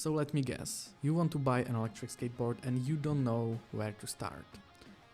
So let me guess, you want to buy an electric skateboard and you don't know where to start.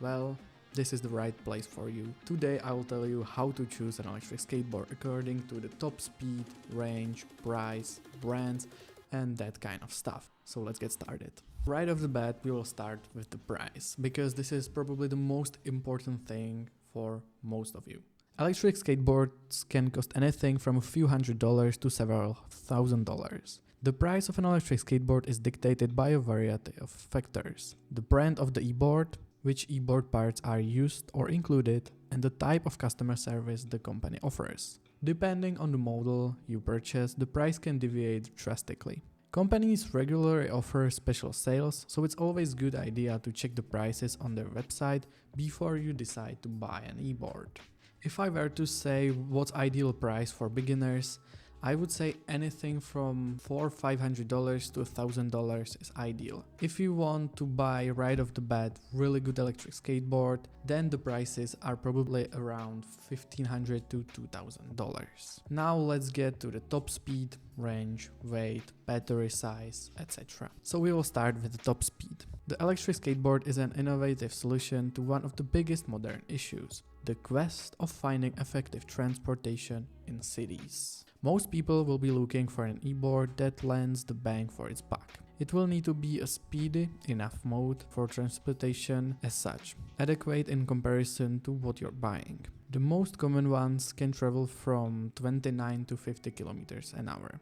Well, this is the right place for you. Today I will tell you how to choose an electric skateboard according to the top speed, range, price, brands and that kind of stuff. So let's get started. Right off the bat we will start with the price, because this is probably the most important thing for most of you. Electric skateboards can cost anything from a few $100s to several $1,000s. The price of an electric skateboard is dictated by a variety of factors. The brand of the e-board, which e-board parts are used or included, and the type of customer service the company offers. Depending on the model you purchase, the price can deviate drastically. Companies regularly offer special sales, so it's always a good idea to check the prices on their website before you decide to buy an e-board. If I were to say what's ideal price for beginners, I would say anything from $400 or $500 to $1,000 is ideal. If you want to buy right off the bat really good electric skateboard, then the prices are probably around $1,500 to $2,000. Now let's get to the top speed, range, weight, battery size, etc. So we will start with the top speed. The electric skateboard is an innovative solution to one of the biggest modern issues, the quest of finding effective transportation in cities. Most people will be looking for an e-board that lands the bang for its buck. It will need to be a speedy enough mode for transportation as such, adequate in comparison to what you're buying. The most common ones can travel from 29 to 50 kilometers an hour.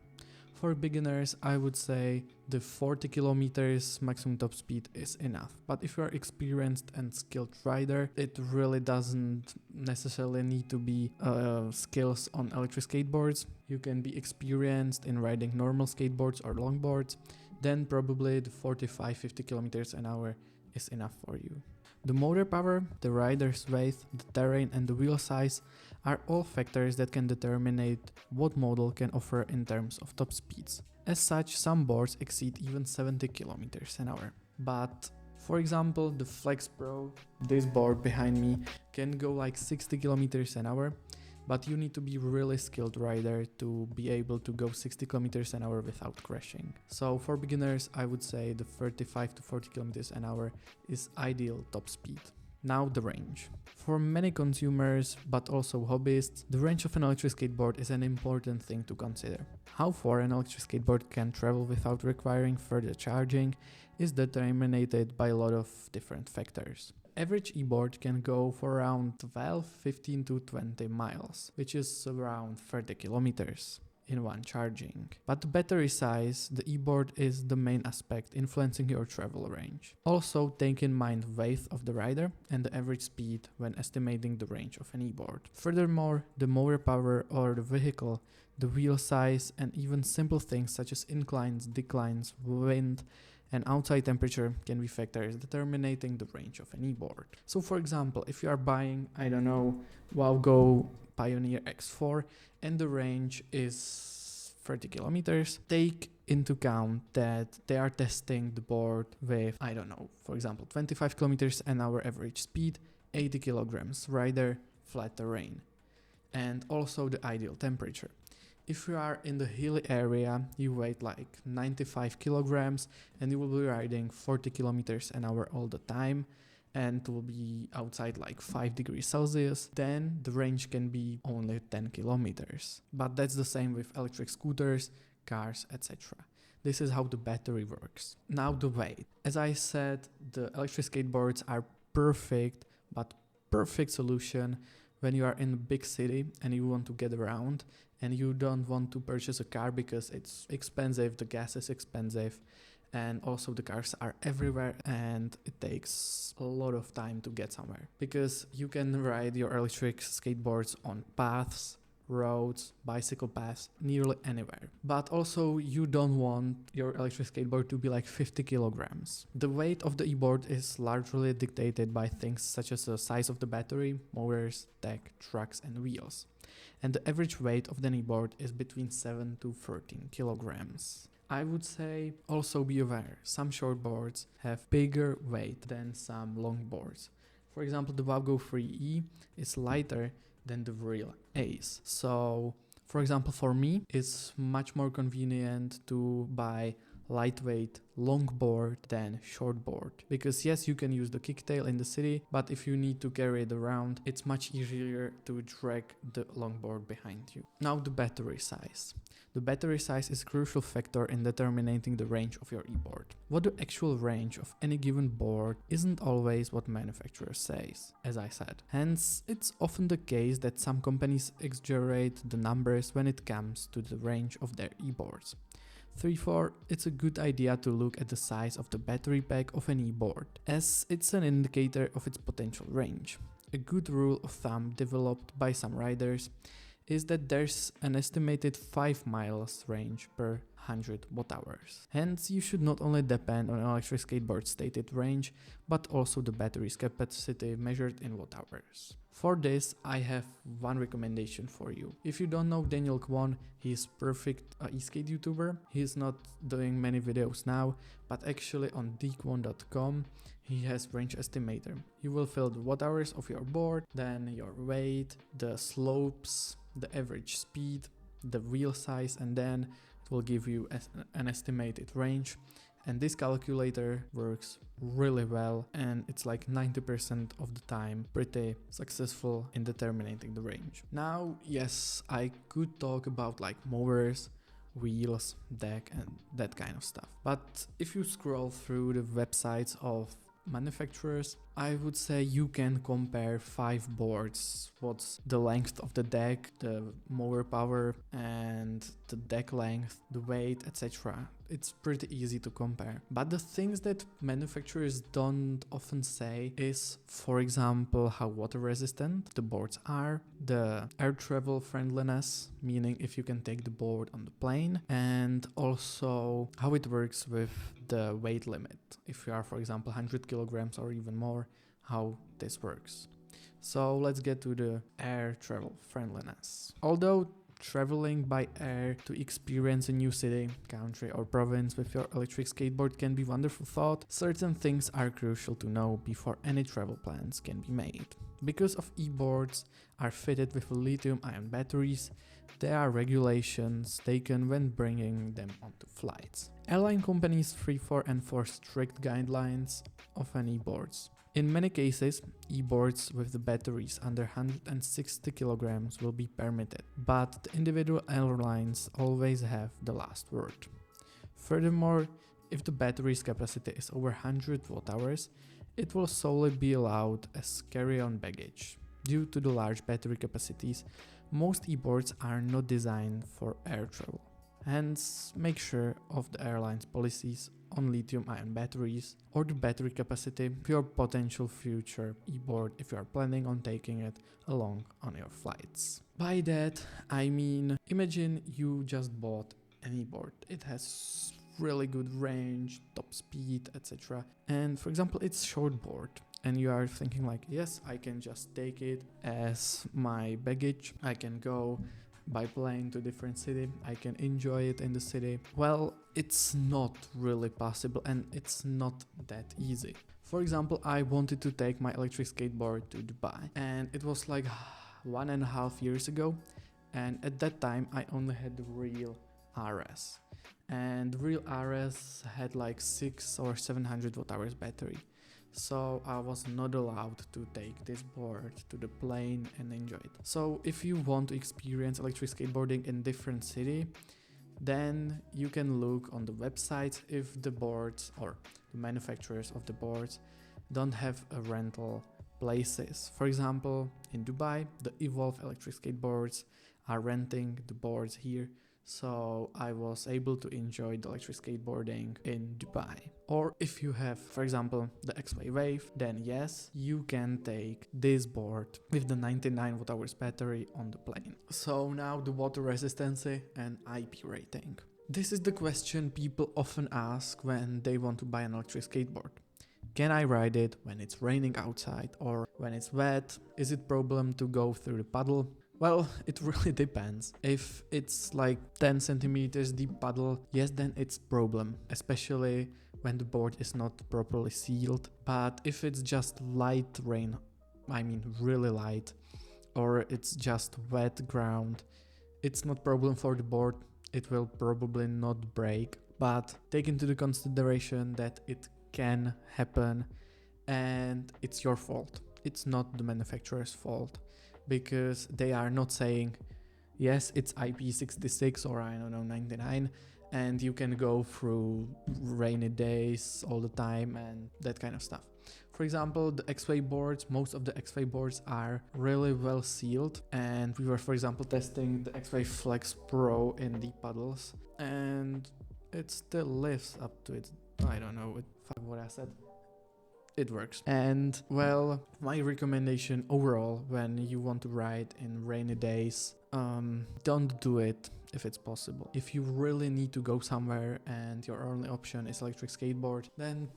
For beginners, I would say the 40 kilometers maximum top speed is enough. But if you are experienced and skilled rider, it really doesn't necessarily need to be skills on electric skateboards. You can be experienced in riding normal skateboards or longboards. Then probably the 45-50 kilometers an hour is enough for you. The motor power, the rider's weight, the terrain and the wheel size are all factors that can determine what model can offer in terms of top speeds. As such, some boards exceed even 70 kilometers an hour. But for example, the Flex Pro, this board behind me, can go like 60 kilometers an hour, but you need to be really skilled rider to be able to go 60 kilometers an hour without crashing. So for beginners, I would say the 35 to 40 kilometers an hour is ideal top speed. Now the range. For many consumers, but also hobbyists, the range of an electric skateboard is an important thing to consider. How far an electric skateboard can travel without requiring further charging is determined by a lot of different factors. Average e-board can go for around 12, 15 to 20 miles, which is around 30 kilometers in one charging. But the battery size, the e-board is the main aspect influencing your travel range. Also take in mind weight of the rider and the average speed when estimating the range of an e-board. Furthermore, the motor power or the vehicle, the wheel size and even simple things such as inclines, declines, wind and outside temperature can be factors determining the range of an e-board. So for example, if you are buying, wowgo Pioneer X4 and the range is 30 kilometers, take into account that they are testing the board with, for example, 25 kilometers an hour average speed, 80 kilograms rider, flat terrain, and also the ideal temperature. If you are in the hilly area, you weigh like 95 kilograms and you will be riding 40 kilometers an hour all the time and will be outside like 5 degrees Celsius, then the range can be only 10 kilometers. But that's the same with electric scooters, cars, etc. This is how the battery works. Now the weight. As I said, the electric skateboards are perfect solution when you are in a big city and you want to get around and you don't want to purchase a car because it's expensive, the gas is expensive, and also the cars are everywhere and it takes a lot of time to get somewhere. Because you can ride your electric skateboards on paths, roads, bicycle paths, nearly anywhere. But also you don't want your electric skateboard to be like 50 kilograms. The weight of the e-board is largely dictated by things such as the size of the battery, motors, tech, trucks and wheels. And the average weight of the e-board is between 7 to 13 kilograms. I would say also be aware, some shortboards have bigger weight than some longboards. For example, the wowgo 3E is lighter than the real Ace. So For example, for me, it's much more convenient to buy lightweight longboard than shortboard. Because yes, you can use the kicktail in the city, but if you need to carry it around, it's much easier to drag the longboard behind you. Now the battery size. The battery size is a crucial factor in determining the range of your e-board. What the actual range of any given board isn't always what manufacturer says, as I said. Hence, it's often the case that some companies exaggerate the numbers when it comes to the range of their e-boards. Therefore, it's a good idea to look at the size of the battery pack of an e-board, as it's an indicator of its potential range. A good rule of thumb developed by some riders is that there's an estimated 5 miles range per 100 watt-hours. Hence, you should not only depend on an electric skateboard's stated range, but also the battery's capacity measured in watt-hours. For this, I have one recommendation for you. If you don't know Daniel Kwon, he's perfect e-skate YouTuber. He's not doing many videos now, but actually on dkwon.com he has range estimator. You will fill the watt-hours of your board, then your weight, the slopes, the average speed, the wheel size, and then it will give you an estimated range. And this calculator works really well, and it's like 90% of the time pretty successful in determining the range. Now, yes, I could talk about like mowers, wheels, deck, and that kind of stuff. But if you scroll through the websites of manufacturers, I would say you can compare 5 boards. What's the length of the deck, the mower power, and the deck length, the weight, etc. It's pretty easy to compare. But the things that manufacturers don't often say is, for example, how water resistant the boards are, the air travel friendliness, meaning if you can take the board on the plane, and also how it works with the weight limit. If you are, for example, 100 kilograms or even more, how this works. So let's get to the air travel friendliness. Although traveling by air to experience a new city, country or province with your electric skateboard can be a wonderful thought, certain things are crucial to know before any travel plans can be made. Because of e-boards are fitted with lithium-ion batteries, there are regulations taken when bringing them onto flights. Airline companies therefore enforce strict guidelines of an e-boards. In many cases, e-boards with the batteries under 160 kilograms will be permitted, but the individual airlines always have the last word. Furthermore, if the battery's capacity is over 100 watt-hours, it will solely be allowed as carry-on baggage. Due to the large battery capacities, most e-boards are not designed for air travel. Hence, make sure of the airline's policies on lithium-ion batteries or the battery capacity of your potential future e-board if you are planning on taking it along on your flights. By that, I mean, imagine you just bought an e-board. It has really good range, top speed, etc. And for example, it's shortboard. And you are thinking like, yes, I can just take it as my baggage. I can go by plane to different city. I can enjoy it in the city. Well, it's not really possible and it's not that easy. For example, I wanted to take my electric skateboard to Dubai and it was like 1.5 years ago. And at that time, I only had the real RS. And the real RS had like 600 or 700 watt-hours battery. So I was not allowed to take this board to the plane and enjoy it. So if you want to experience electric skateboarding in different city, then you can look on the websites if the boards or the manufacturers of the boards don't have a rental places. For example, in Dubai, the Evolve electric skateboards are renting the boards here. So I was able to enjoy the electric skateboarding in Dubai. Or if you have, for example, the exway wave, then yes, you can take this board with the 99 watt-hours battery on the plane. So now the water resistance and IP rating. This is the question people often ask when they want to buy an electric skateboard. Can I ride it when it's raining outside or when it's wet? Is it problem to go through the puddle? Well, it really depends. If it's like 10 centimeters deep puddle, yes, then it's problem, especially when the board is not properly sealed. But if it's just light rain, I mean really light, or it's just wet ground, it's not problem for the board. It will probably not break. but take into the consideration that it can happen and it's your fault. It's not the manufacturer's fault, because they are not saying, yes, it's IP66 or I don't know, 99, and you can go through rainy days all the time and that kind of stuff. For example, the exway boards, most of the exway boards are really well sealed, and we were, for example, testing the exway Flex Pro in the puddles, and it still lives up to it. I don't know what I said. It works. And well, my recommendation overall when you want to ride in rainy days, don't do it if it's possible. If you really need to go somewhere and your only option is electric skateboard, then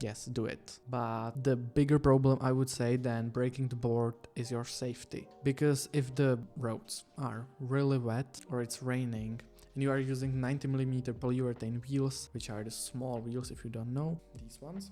yes, do it. But the bigger problem, I would say, than breaking the board is your safety. Because if the roads are really wet or it's raining and you are using 90mm polyurethane wheels, which are the small wheels if you don't know, these ones,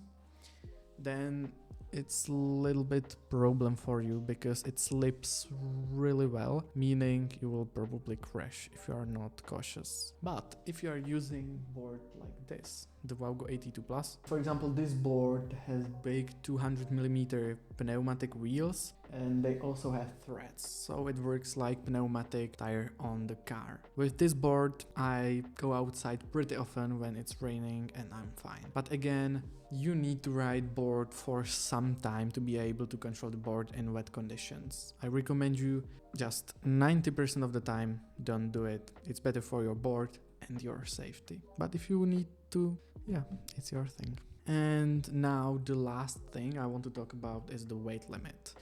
then it's a little bit problem for you because it slips really well, meaning you will probably crash if you are not cautious. But if you are using board like this, the wowgo 82 Plus, for example, this board has big 200mm pneumatic wheels and they also have threads, so it works like pneumatic tire on the car. With this board I go outside pretty often when it's raining and I'm fine. But again, you need to ride board for some time to be able to control the board in wet conditions. I recommend you just 90% of the time don't do it. It's better for your board and your safety. But if you need to, yeah, it's your thing. And now the last thing I want to talk about is the weight limit.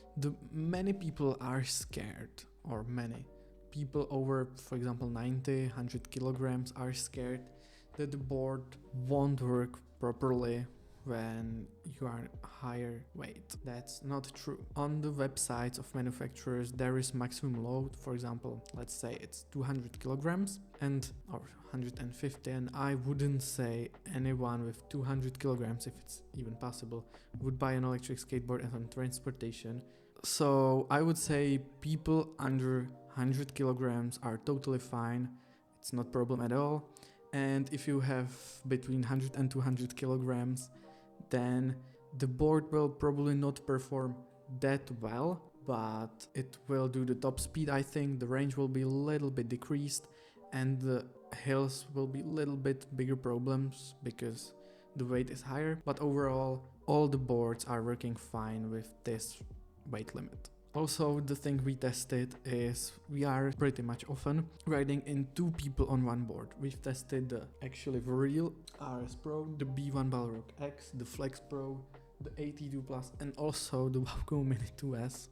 Many people are scared, or many people over, for example, 90, 100 kilograms are scared that the board won't work properly when you are higher weight. That's not true. On the websites of manufacturers there is maximum load. For example, let's say it's 200 kilograms or 150, and I wouldn't say anyone with 200 kilograms, if it's even possible, would buy an electric skateboard as on transportation. So I would say people under 100 kilograms are totally fine. It's not problem at all. And if you have between 100 and 200 kilograms, then the board will probably not perform that well, but it will do the top speed. I think the range will be a little bit decreased and the hills will be a little bit bigger problems because the weight is higher. But overall, all the boards are working fine with this weight limit. Also, the thing we tested is we are pretty much often riding in two people on one board. We've tested the real RS Pro, the B1 Balrog X, the Flex Pro, the 82 Plus, and also the wowgo Mini 2S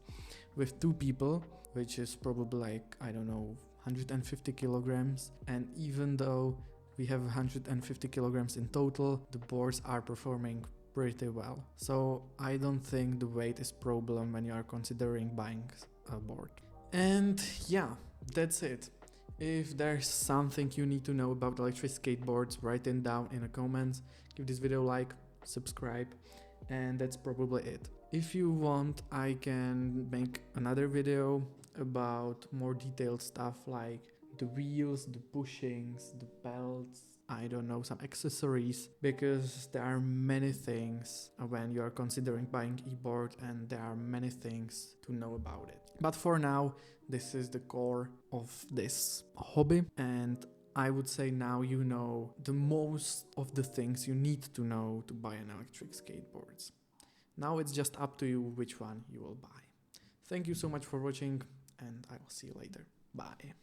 with two people, which is probably like, I don't know, 150 kilograms. And even though we have 150 kilograms in total, the boards are performing pretty well. So I don't think the weight is problem when you are considering buying a board. And yeah, that's it. If there's something you need to know about electric skateboards, write it down in the comments, give this video a like, subscribe, and that's probably it. If you want, I can make another video about more detailed stuff like the wheels, the bushings, the belts, I don't know, some accessories, because there are many things when you are considering buying e-board and there are many things to know about it. But for now, this is the core of this hobby, and I would say now you know the most of the things you need to know to buy an electric skateboard. Now it's just up to you which one you will buy. Thank you so much for watching, and I will see you later. Bye.